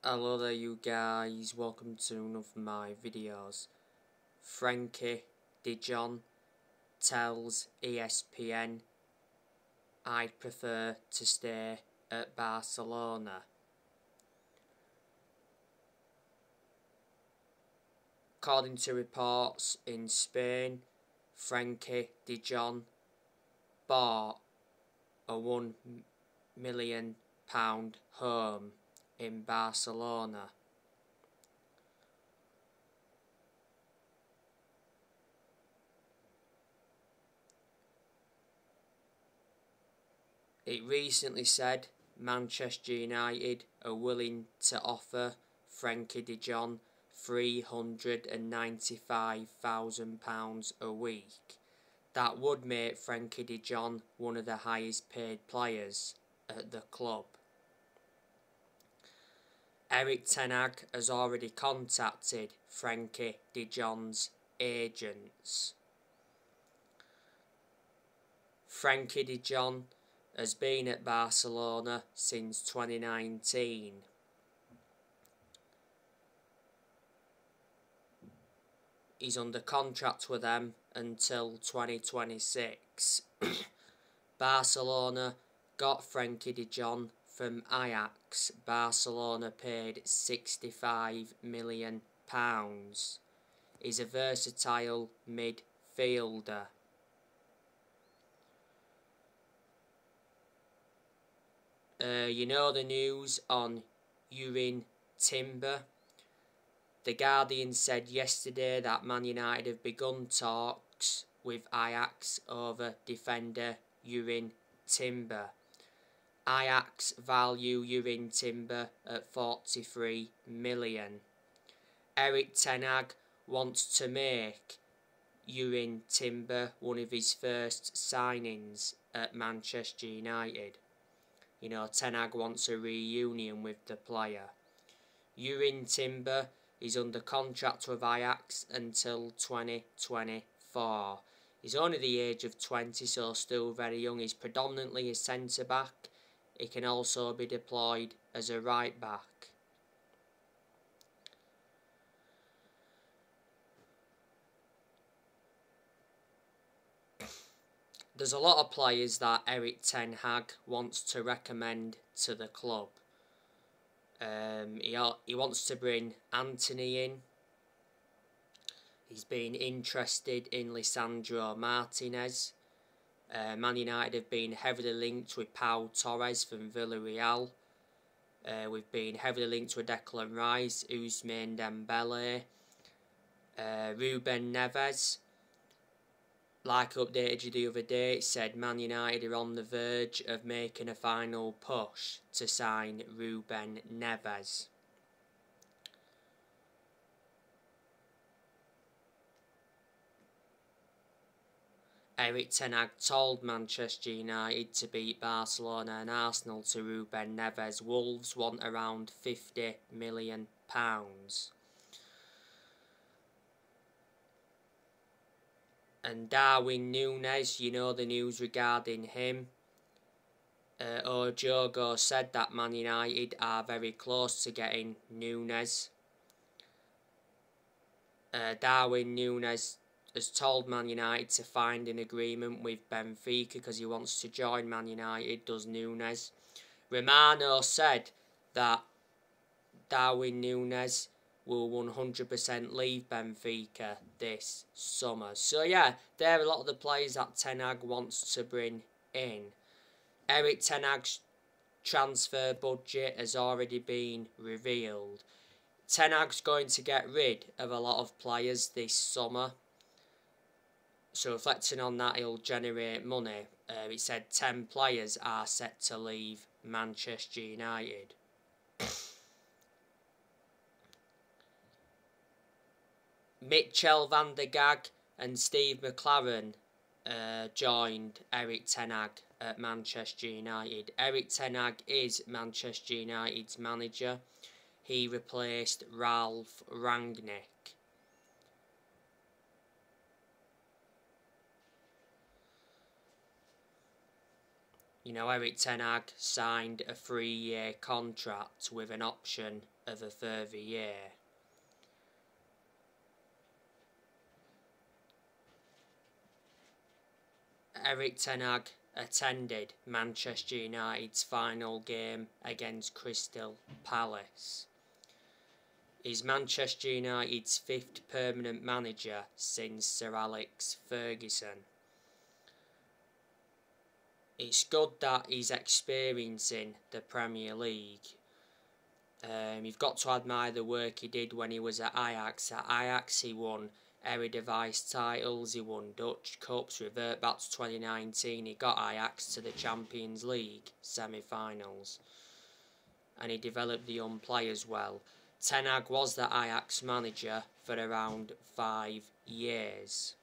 Hello there you guys, welcome to one of my videos. Frenkie de Jong tells ESPN I'd prefer to stay at Barcelona. According to reports in Spain, Frenkie de Jong bought a £1 million home in Barcelona. It recently said Manchester United are willing to offer Frenkie de Jong £395,000 a week. That would make Frenkie de Jong one of the highest paid players at the club. Erik ten Hag has already contacted Frenkie de Jong's agents. Frenkie de Jong has been at Barcelona since 2019. He's under contract with them until 2026. Barcelona got Frenkie de Jong from Ajax. Barcelona paid £65 million. He's a versatile midfielder. You know the news on Jong Timber? The Guardian said yesterday that Man United have begun talks with Ajax over defender Jong Timber. Ajax value Jong Timber at £43 million. Erik ten Hag wants to make Jong Timber one of his first signings at Manchester United. You know, ten Hag wants a reunion with the player. Jong Timber is under contract with Ajax until 2024. He's only the age of 20, so still very young. He's predominantly a centre-back. He can also be deployed as a right-back. There's a lot of players that Erik ten Hag wants to recommend to the club. He wants to bring Anthony in. He's been interested in Lisandro Martinez. Man United have been heavily linked with Pau Torres from Villarreal. We've been heavily linked with Declan Rice, Ousmane Dembele, Ruben Neves. Like I updated you the other day, it said Man United are on the verge of making a final push to sign Ruben Neves. Erik ten Hag told Manchester United to beat Barcelona and Arsenal to Ruben Neves. Wolves want around £50 million. And Darwin Núñez, you know the news regarding him. Ojogo said that Man United are very close to getting Núñez. Darwin Núñez has told Man United to find an agreement with Benfica because he wants to join Man United, does Núñez. Romano said that Darwin Núñez will 100% leave Benfica this summer. So yeah, there are a lot of the players that ten Hag wants to bring in. Erik ten Hag's transfer budget has already been revealed. Ten Hag's going to get rid of a lot of players this summer. So reflecting on that, he'll generate money. It said 10 players are set to leave Manchester United. Mitchell van der Gag and Steve McLaren joined Erik ten Hag at Manchester United. Erik ten Hag is Manchester United's manager. He replaced Ralf Rangnick. Erik Ten Hag signed a 3-year contract with an option of a further year. Erik Ten Hag attended Manchester United's final game against Crystal Palace. He's Manchester United's 5th permanent manager since Sir Alex Ferguson. It's good that he's experiencing the Premier League. You've got to admire the work he did when he was at Ajax. At Ajax he won Eredivisie titles, he won Dutch Cups. Revert back to 2019, he got Ajax to the Champions League semi-finals. And he developed the young players well. Ten Hag was the Ajax manager for around 5 years.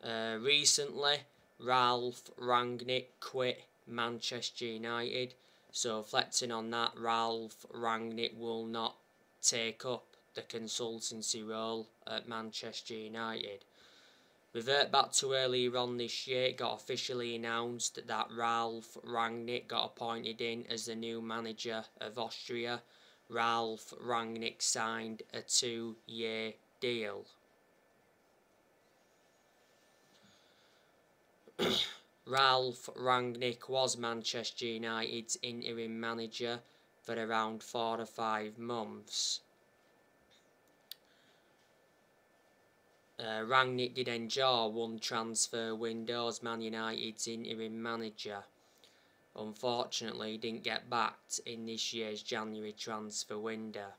Recently, Ralf Rangnick quit Manchester United, so reflecting on that, Ralf Rangnick will not take up the consultancy role at Manchester United. Revert back to earlier on this year, it got officially announced that Ralf Rangnick got appointed in as the new manager of Austria. Ralf Rangnick signed a 2-year deal. Ralf Rangnick was Manchester United's interim manager for around 4 or 5 months. Rangnick did endure one transfer window as Man United's interim manager. Unfortunately, he didn't get backed in this year's January transfer window.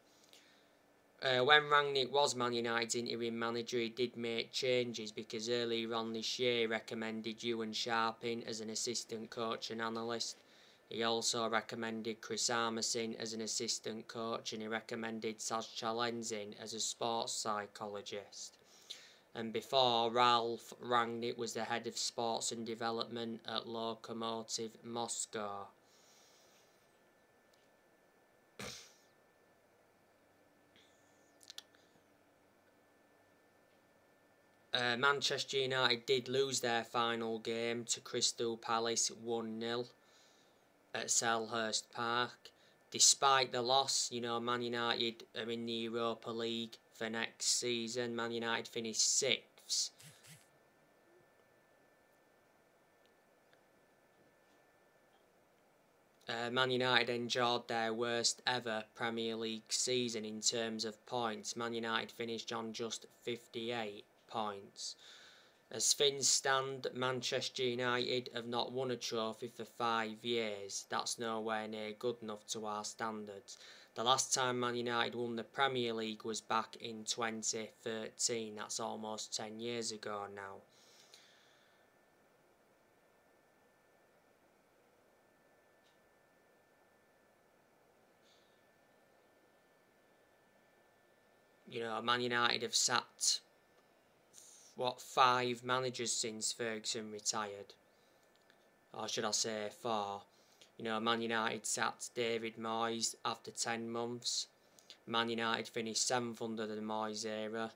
When Rangnick was Man United's interim manager, he did make changes because earlier on this year he recommended Ewan Sharping as an assistant coach and analyst. He also recommended Chris Armisen as an assistant coach, and he recommended Saz Chalenzin as a sports psychologist. And before, Ralf Rangnick was the head of sports and development at Lokomotiv Moscow. Manchester United did lose their final game to Crystal Palace 1-0 at Selhurst Park. Despite the loss, Man United are in the Europa League for next season. Man United finished 6th. Man United enjoyed their worst ever Premier League season in terms of points. Man United finished on just 58 points. As things stand, Manchester United have not won a trophy for 5 years. That's nowhere near good enough to our standards. The last time Man United won the Premier League was back in 2013. That's almost 10 years ago now. Man United have sat 5 managers since Ferguson retired, or should I say 4. Man United sacked David Moyes after 10 months. Man United finished 7th under the Moyes era,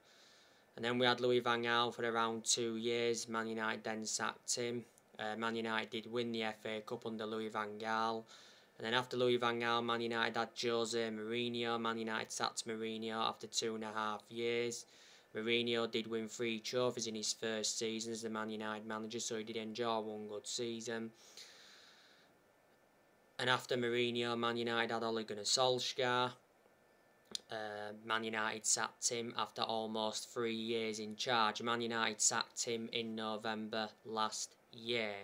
and then we had Louis van Gaal for around 2 years. Man United then sacked him. Man United did win the FA Cup under Louis van Gaal, and then after Louis van Gaal, Man United had Jose Mourinho. Man United sacked Mourinho after 2.5 years. Mourinho did win 3 trophies in his first season as the Man United manager, so he did enjoy one good season. And after Mourinho, Man United had Ole Gunnar Solskjaer. Man United sacked him after almost 3 years in charge. Man United sacked him in November last year.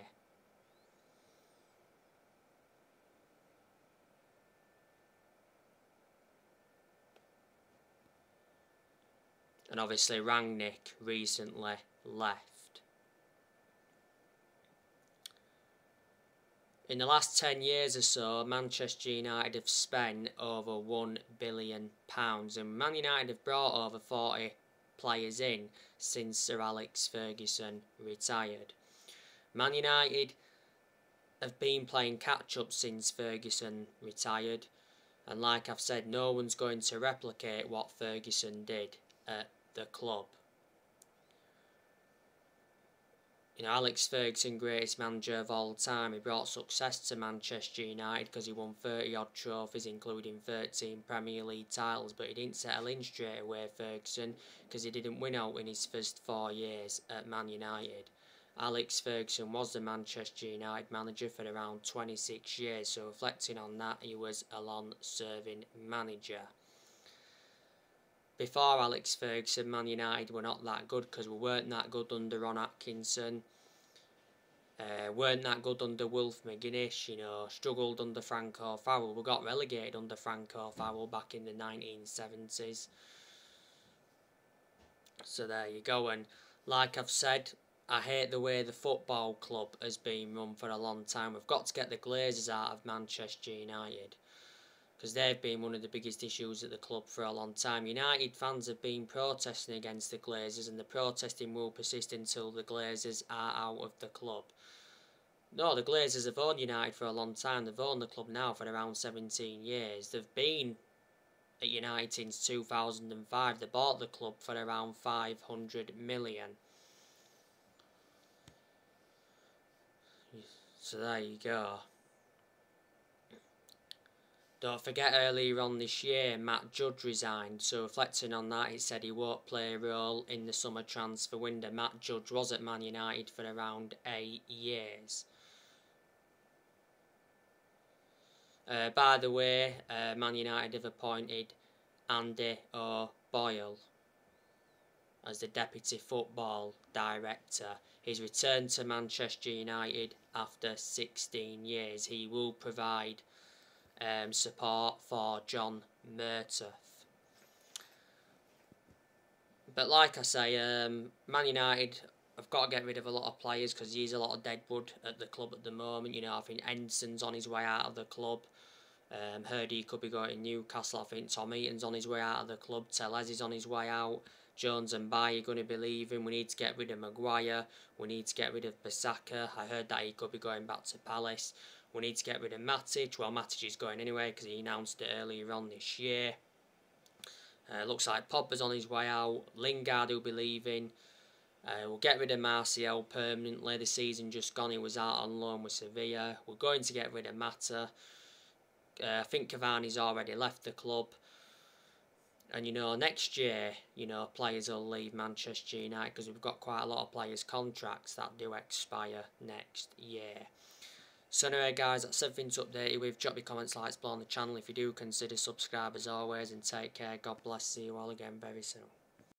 And obviously Rangnick recently left. In the last 10 years or so, Manchester United have spent over £1 billion, and Man United have brought over 40 players in since Sir Alex Ferguson retired. Man United have been playing catch-up since Ferguson retired, and like I've said, no one's going to replicate what Ferguson did at the club. Alex Ferguson, greatest manager of all time. He brought success to Manchester United because he won 30 odd trophies, including 13 Premier League titles. But he didn't settle in straight away, Ferguson, because he didn't win out in his first 4 years at Man United. Alex Ferguson was the Manchester United manager for around 26 years, so reflecting on that, he was a long-serving manager. Before Alex Ferguson, Man United were not that good because we weren't that good under Ron Atkinson. Weren't that good under Wolf McGuinness, struggled under Franco Farrell. We got relegated under Franco Farrell back in the 1970s. So there you go, and like I've said, I hate the way the football club has been run for a long time. We've got to get the Glazers out of Manchester United, because they've been one of the biggest issues at the club for a long time. United fans have been protesting against the Glazers, and the protesting will persist until the Glazers are out of the club. No, the Glazers have owned United for a long time. They've owned the club now for around 17 years. They've been at United since 2005. They bought the club for around 500 million. So there you go. Don't forget, earlier on this year, Matt Judge resigned, so reflecting on that, it said he won't play a role in the summer transfer window. Matt Judge was at Man United for around 8 years. By the way, Man United have appointed Andy O'Boyle as the Deputy Football Director. He's returned to Manchester United after 16 years. He will provide support for John Murtough. But like I say, Man United have got to get rid of a lot of players because he's a lot of deadwood at the club at the moment. I think Enson's on his way out of the club. Heard he could be going to Newcastle. I think Tom Eaton's on his way out of the club. Tellez is on his way out. Jones and Baye are going to be leaving. We need to get rid of Maguire. We need to get rid of Bissaka. I heard that he could be going back to Palace. We need to get rid of Matic. Well, Matic is going anyway because he announced it earlier on this year. Looks like Pogba's on his way out. Lingard will be leaving. We'll get rid of Martial permanently. The season just gone, he was out on loan with Sevilla. We're going to get rid of Mata. I think Cavani's already left the club. And, next year, players will leave Manchester United because we've got quite a lot of players' contracts that do expire next year. So anyway, guys, that's everything to update you with. Drop your comments, likes below on the channel if you do. Consider subscribe as always, and take care. God bless. See you all again very soon.